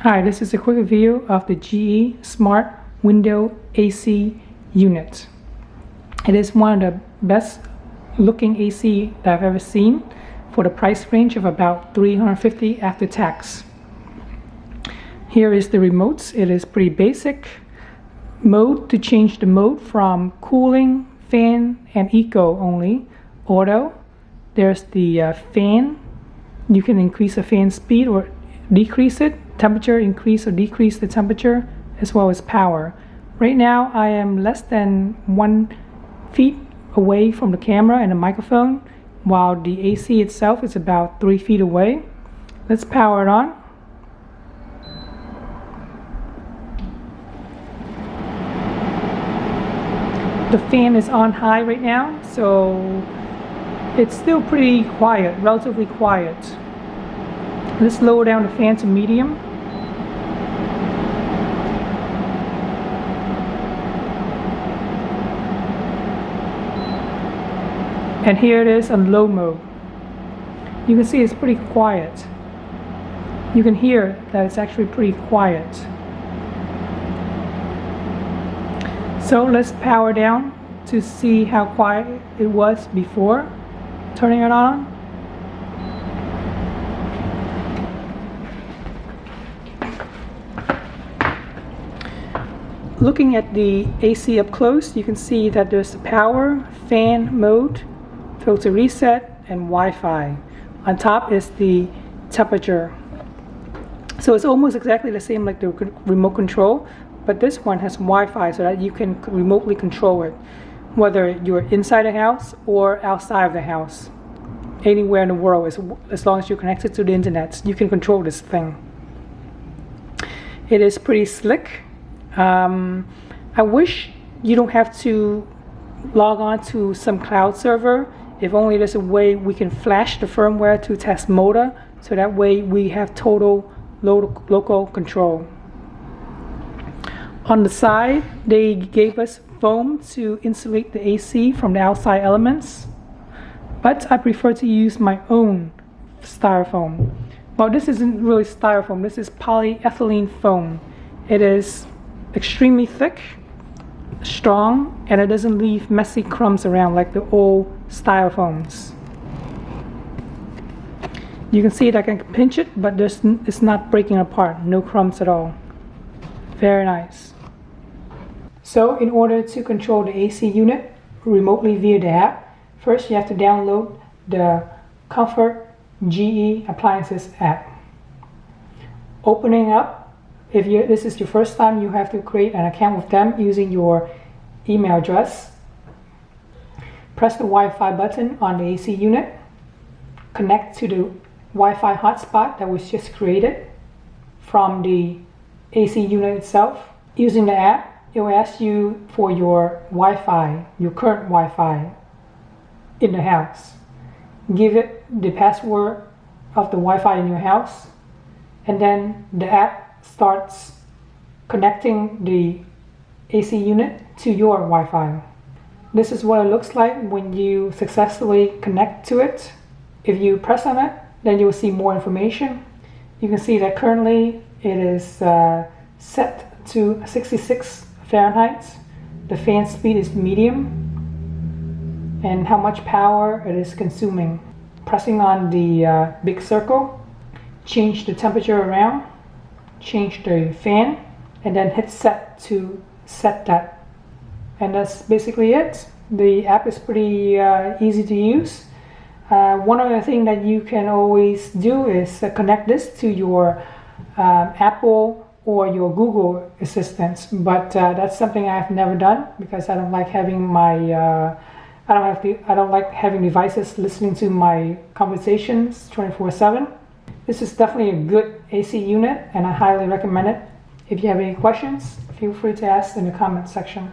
Hi, this is a quick review of the GE Smart Window AC unit. It is one of the best looking AC that I've ever seen for the price range of about $350 after tax. Here is the remote. It is pretty basic. Mode to change the mode from cooling, fan, and eco only. Auto. There's the fan. You can increase the fan speed or decrease it. Temperature, increase or decrease the temperature, as well as power. Right now I am less than 1 feet away from the camera and the microphone, while the AC itself is about 3 feet away. Let's power it on. The fan is on high right now, so it's still pretty quiet, relatively quiet. Let's lower down the fan to medium. And here it is on low mode. You can see it's pretty quiet. You can hear that it's actually pretty quiet. So let's power down to see how quiet it was before turning it on. Looking at the AC up close, you can see that there's the power, fan mode, filter reset, and Wi-Fi. On top is the temperature. So it's almost exactly the same like the remote control, but this one has Wi-Fi so that you can remotely control it, whether you're inside the house or outside of the house. Anywhere in the world, as long as you're connected to the internet, you can control this thing. It is pretty slick. I wish you don't have to log on to some cloud server. If only there's a way we can flash the firmware to test motor, so that way we have total local control. On the side, they gave us foam to insulate the AC from the outside elements, but I prefer to use my own styrofoam. Well, this isn't really styrofoam, this is polyethylene foam. It is extremely thick, strong, and it doesn't leave messy crumbs around like the old styrofoams. You can see that I can pinch it, but it's not breaking apart, no crumbs at all. Very nice. So in order to control the AC unit remotely via the app, first you have to download the Comfort GE Appliances app. Opening up, if this is your first time, you have to create an account with them using your email address. Press the Wi-Fi button on the AC unit. Connect to the Wi-Fi hotspot that was just created from the AC unit itself. Using the app, it will ask you for your Wi-Fi, your current Wi-Fi in the house. Give it the password of the Wi-Fi in your house, and then the app starts connecting the AC unit to your Wi-Fi. This is what it looks like when you successfully connect to it. If you press on it, then you'll see more information. You can see that currently it is set to 66 Fahrenheit. The fan speed is medium, and how much power it is consuming. Pressing on the big circle, change the temperature around, change the fan, and then hit set to set that. And that's basically it. The app is pretty easy to use. One other thing that you can always do is connect this to your Apple or your Google Assistant, but that's something I've never done because I don't like having my I don't like having devices listening to my conversations 24/7. This is definitely a good AC unit, and I highly recommend it. If you have any questions, feel free to ask in the comment section.